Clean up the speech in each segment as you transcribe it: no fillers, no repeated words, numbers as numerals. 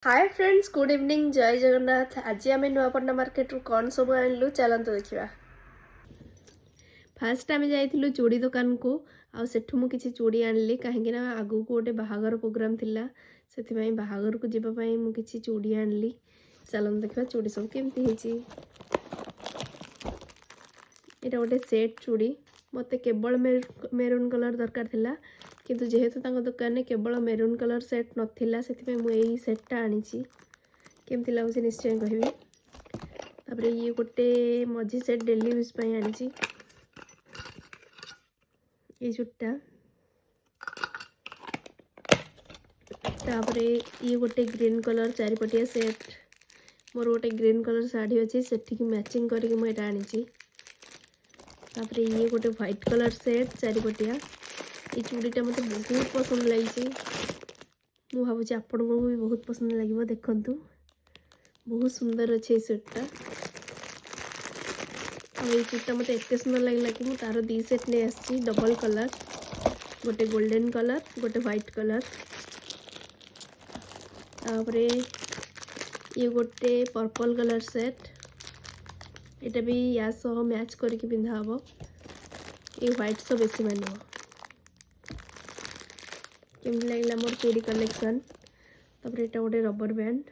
Hi friends, good evening, जय जगन्नाथ। आज आम नुआपड़ा मार्केट रू कौन सब आनलु चलतु देखा। फास्ट आम जाइलु चूड़ी दुकान को आठू मु किसी चूड़ी आनली कहीं आगू को गोटे बाहागर प्रोग्राम थिला से बाहागर को जीवाई मु किसी चूड़ी आनली। चलतु देखा चूड़ी सब केमती है। ये गोटे सेट चूड़ी मत केवल मेरून कलर दरकार थिला किंतु जेहेतु दुकान में केवल मेरून कलर सेट नाला से मुझे सेटा आनी केमती लगुच निश्चय कहबी। तापर ये गोटे मझी सेट डेली यूज आनी ये चूड़ीटा। तापर ये गोटे ग्रीन कलर चारिपटिया सेट मोर गोटे ग्रीन कलर साड़ी अच्छी से मैचिंग करके मुझे आनी। तापर ये गोटे व्हाइट कलर सेट चारिपटिया ये चूड़ीटा मत बहुत पसंद लगी। मु भावुँ आपण को भी बहुत पसंद लगे। देखु बहुत सुंदर अच्छे ये सेटटा और ये चूड़ीटा मत एत सुंदर लगे कि मुझे तार दी सेट नहीं आसी डबल कलर गोटे गोल्डन कलर गोटे व्हाइट कलर। तापर ये गोटे पर्पल कलर सेट यहाँ भी या सह मैच करके पिंधा हम ये व्हाइट सह बेसी मान केमती लगे मोर चूड़ी कलेक्शन। तापर यहाँ गोटे रबर बैंड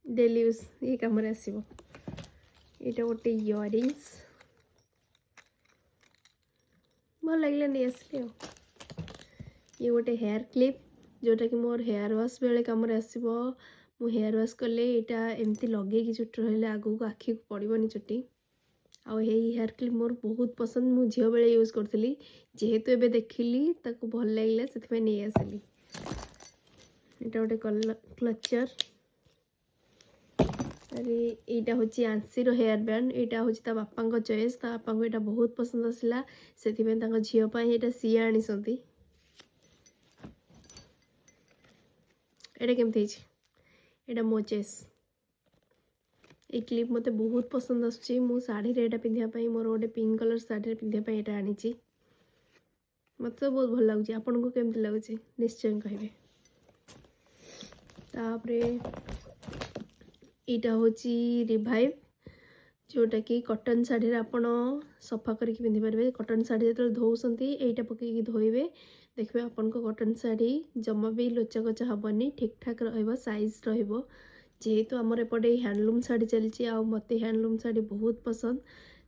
डेली यूज ये कम आसो। यहाँ गोटे इयरिंग्स भल लगे नहीं आसली। ये गोटे हेयर क्लिप जोटा कि मोर हेयर वाश बेले कम आसो। मु हेयर वाश कले यहाँ एमती लगे चुटी रही आगू को आखि को पड़ोनी चुटी आउ हेयर क्लिप मोर बहुत पसंद। मु झील बेले यूज करी जेहेतु एबे देखिली ताको भल लगे से नहीं आसली। यहाँ गोटे क्लचर अरे यहाँ हूँ आंसीर हेयर बैंड यहाँ हूँ बापा चॉइस बापा को यहाँ बहुत पसंद आसला से झीपाई यहाँ सी आनी। यहाँ केमती यहाँ मो चॉइस ये क्लिप मत बहुत पसंद आसूँ। मु शाढ़ी यहाँ पिंधापी मोर गोटे पिंक कलर शाढ़ी पिंधापी यहाँ आनी मत तो बहुत भल लगुच। आपन को केमती लगुच निश्चय कहे। तापर यहाँ हूँ रिवाइव जोटा कि कटन शाढ़ी आपड़ सफा करके पिंधि पारे। कटन शाढ़ी जो धोती यहाँ पकईकि धोइबे देखिए आपन को कटन शाढ़ी जमा भी लोचा कोचा हेनी ठीक ठाक रईज जेहेतु आमर एपटे हैंडलूम शाढ़ी चलती मत हैंडलूम शाढ़ी बहुत पसंद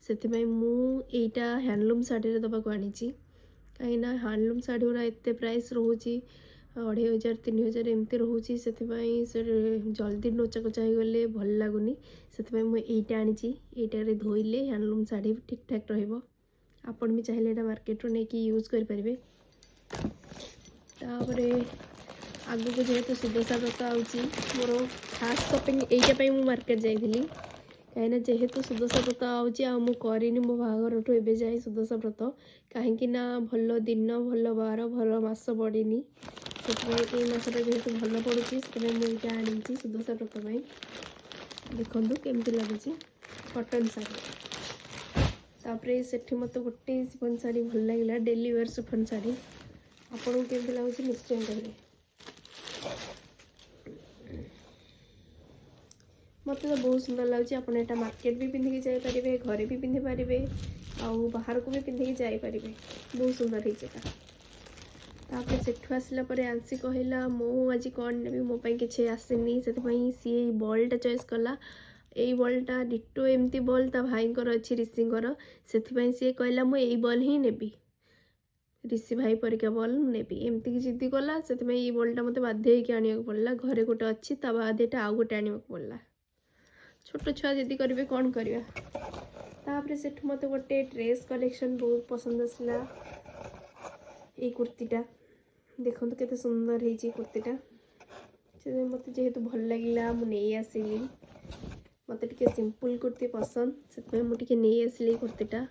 से मुझा हैंडलूम शाढ़ी दबा को आनी कहीं हैंडलूम शाढ़ी गुरा एत प्राइस रोचे 2500-3000 एमती रोचे से जल्दी नोचा कोचा हो गले भल लगुनि से मुझे आनी यहाँ धोइले हैंडलूम शाढ़ी ठीक ठाक रन भी चाहिए यहाँ मार्केट रू नहीं यूज करें। तापर आगू को जेहेतु सुदशा व्रत आउची मोर फास्ट शॉपिंग यहीटापी मु मार्केट जाइली कहीं जेहेतु सुदशा व्रत आउची आनी मो बाहागर ठू एबे जाए सुदशा व्रत कहीं भल दिन भल बार भल मास पड़नी से मसटा जेहेतु भल पड़ू से मुझे आनी सुदशा व्रत देखु केमती लगुच कटन शाढ़ी। तापर से मत गोटे शिफन शाढ़ी भल लगे डेली वेयर शिफन शाढ़ी आपन को केमती लगुच निश्चय कहे। मत तो बहुत सुंदर लगुच। आप मार्केट भी पिंधिकी जापारे घरे भी पिंधि पारे आउ बाहर को भी पिंधिकी जापारे बहुत सुंदर होता। सेठू आसला आंसी कहला मु आज कौन नेबी मो कि आसेनी से सी बल्टा चॉइस कला यही बल्टा डिटो एमती बल ता भाई अच्छी ऋषिंर से सी कहला मु यही बल ही नेबी ऋषि भाई परिका बल नेबी एमती कि जिद्दी कला से ये बल्टा मत बाध्य आने पड़ा। घरे गोटे अच्छी ता बाद यहाँ आउ गोटे आने पड़ा। छोट छुआ जिद्दी करेंगे कौन करवा। तापर से मत गोटे ड्रेस कलेक्शन बहुत पसंद आसला। ये कुर्तीटा देखो केते सुंदर है कुर्तीटा मत जेहेतु भल लगे मुझे आसली मत टे सिंपल कुर्ती पसंद से मुझे नहीं आसली कुर्तीटा।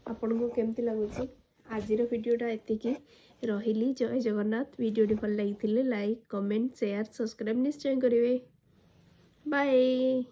आपन को केमती लगुच आज वीडियोटा एतिकी रही। जय जगन्नाथ। वीडियोटी भल लगी लाइक कमेंट शेयर सब्सक्राइब निश्चय करेंगे। बाय।